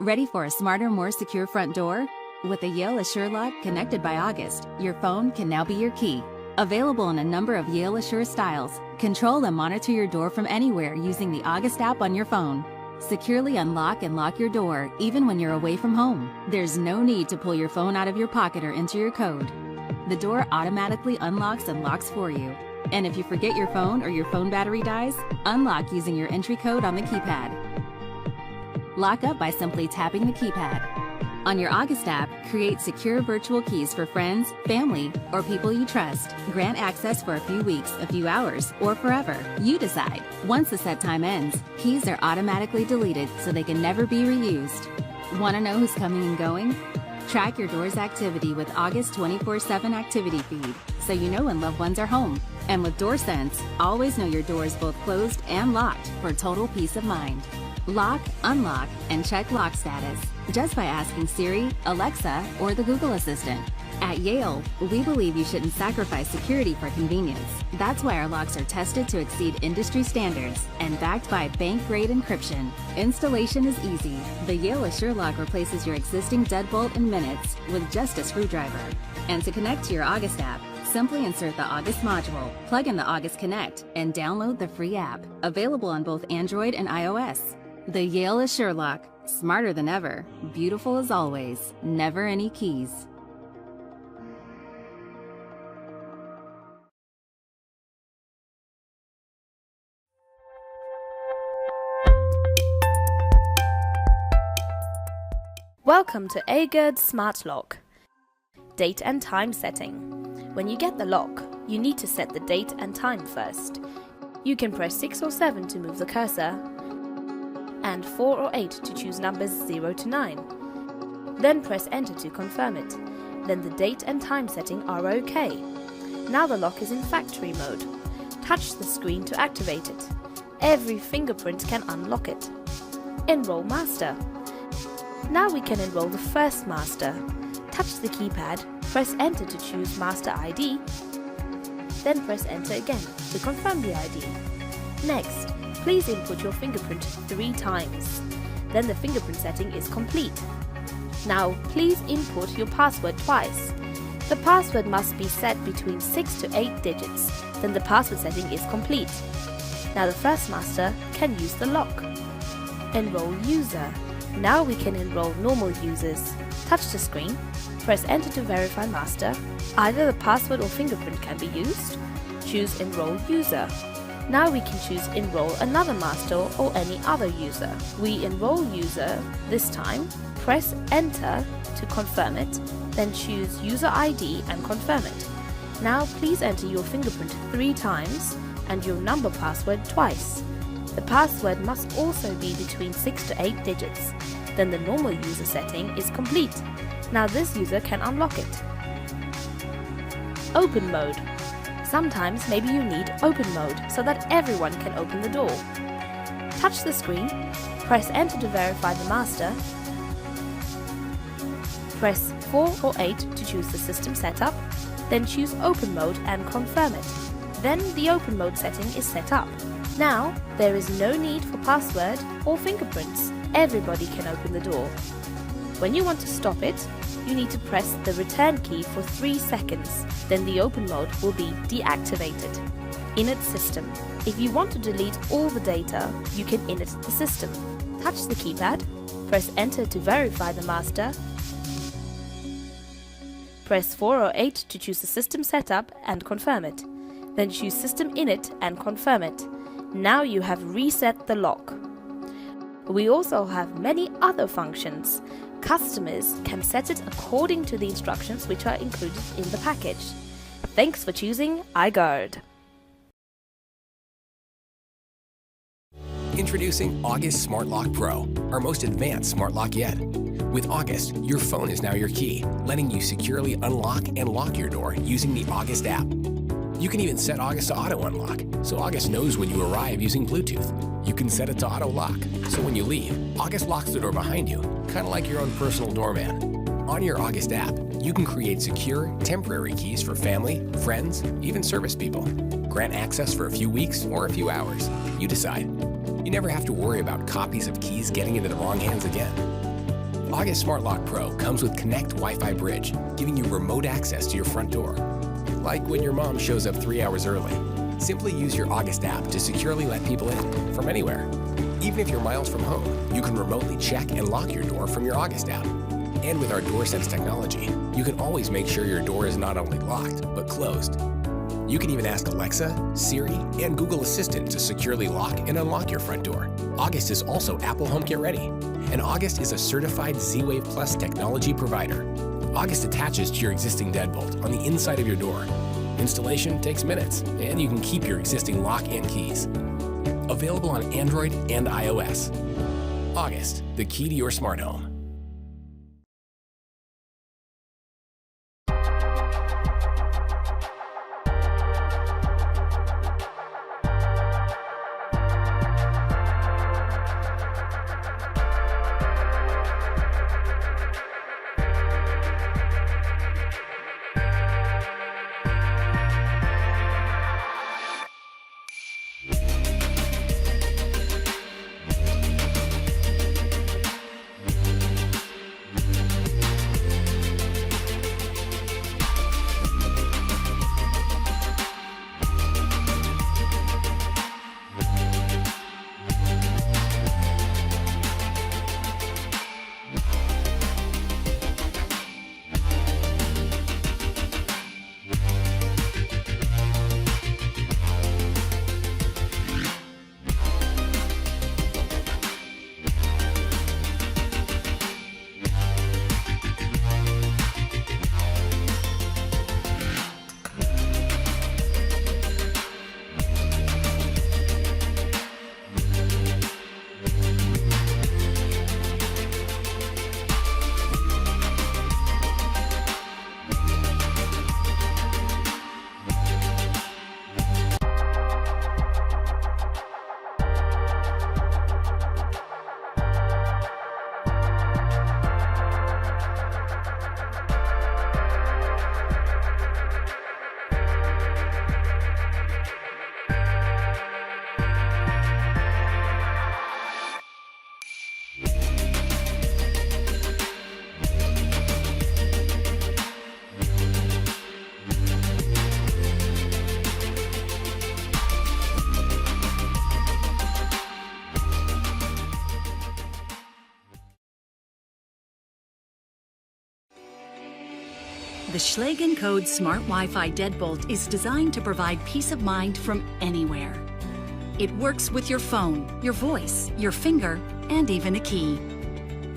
Ready for a smarter, more secure front door? With the Yale Assure Lock connected by August, your phone can now be your key. Available in a number of Yale Assure styles, control and monitor your door from anywhere using the August app on your phone. Securely unlock and lock your door even when you're away from home. There's no need to pull your phone out of your pocket or enter your code. The door automatically unlocks and locks for you. And if you forget your phone or your phone battery dies, unlock using your entry code on the keypad. Lock up by simply tapping the keypad. On your August app, create secure virtual keys for friends, family, or people you trust. Grant access for a few weeks, a few hours, or forever. You decide. Once the set time ends, keys are automatically deleted so they can never be reused. Want to know who's coming and going? Track your door's activity with August 24/7 activity feed so you know when loved ones are home. And with DoorSense, always know your door is both closed and locked for total peace of mind. Lock, unlock, and check lock status just by asking Siri, Alexa, or the Google Assistant. At Yale, we believe you shouldn't sacrifice security for convenience. That's why our locks are tested to exceed industry standards and backed by bank-grade encryption. Installation is easy. The Yale Assure Lock replaces your existing deadbolt in minutes with just a screwdriver. And to connect to your August app, simply insert the August module, plug in the August Connect, and download the free app. Available on both Android and iOS. The Yale Assure Lock. Smarter than ever. Beautiful as always. Never any keys. Welcome to Aigurd Smart Lock. Date and time setting. When you get the lock, you need to set the date and time first. You can press 6 or 7 to move the cursor, and 4 or 8 to choose numbers 0 to 9. Then press enter to confirm it. Then the date and time setting are OK. Now the lock is in factory mode. Touch the screen to activate it. Every fingerprint can unlock it. Enroll master. Now we can enroll the first master. Touch the keypad, press enter to choose master ID, then press enter again to confirm the ID. Next, please input your fingerprint 3 times. Then the fingerprint setting is complete. Now, please input your password twice. The password must be set between 6 to 8 digits. Then the password setting is complete. Now the first master can use the lock. Enroll user. Now we can enroll normal users. Touch the screen, press enter to verify master. Either the password or fingerprint can be used. Choose enroll user. Now we can choose enroll another master or any other user. We enroll user this time, press enter to confirm it, then choose user ID and confirm it. Now please enter your fingerprint 3 times and your number password twice. The password must also be between 6 to 8 digits. Then the normal user setting is complete. Now this user can unlock it. Open mode. Sometimes maybe you need open mode so that everyone can open the door. Touch the screen, press enter to verify the master, press 4 or 8 to choose the system setup, then choose open mode and confirm it. Then the open mode setting is set up. Now there is no need for password or fingerprints. Everybody can open the door. When you want to stop it, you need to press the return key for 3 seconds. Then the open mode will be deactivated. Init system. If you want to delete all the data, you can init the system. Touch the keypad, press enter to verify the master, press 4 or 8 to choose the system setup and confirm it. Then choose system init and confirm it. Now you have reset the lock. We also have many other functions. Customers can set it according to the instructions which are included in the package. Thanks for choosing Aigurd. Introducing August Smart Lock Pro, our most advanced smart lock yet. With August, your phone is now your key, letting you securely unlock and lock your door using the August app. You can even set August to auto unlock, so August knows when you arrive using Bluetooth. You can set it to auto lock, so when you leave, August locks the door behind you, kind of like your own personal doorman. On your August app, you can create secure, temporary keys for family, friends, even service people. Grant access for a few weeks or a few hours. You decide. You never have to worry about copies of keys getting into the wrong hands again. August Smart Lock Pro comes with Connect Wi-Fi Bridge, giving you remote access to your front door. Like when your mom shows up 3 hours early. Simply use your August app to securely let people in from anywhere. Even if you're miles from home, you can remotely check and lock your door from your August app. And with our DoorSense technology, you can always make sure your door is not only locked, but closed. You can even ask Alexa, Siri, and Google Assistant to securely lock and unlock your front door. August is also Apple HomeKit ready. And August is a certified Z-Wave Plus technology provider. August attaches to your existing deadbolt on the inside of your door. Installation takes minutes, and you can keep your existing lock and keys. Available on Android and iOS. August, the key to your smart home. The Schlage Encode Smart Wi-Fi Deadbolt is designed to provide peace of mind from anywhere. It works with your phone, your voice, your finger, and even a key.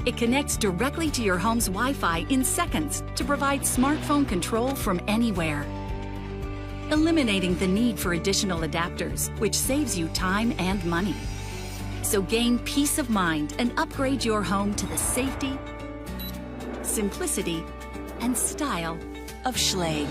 It connects directly to your home's Wi-Fi in seconds to provide smartphone control from anywhere, eliminating the need for additional adapters, which saves you time and money. So gain peace of mind and upgrade your home to the safety, simplicity, and style of Schlage.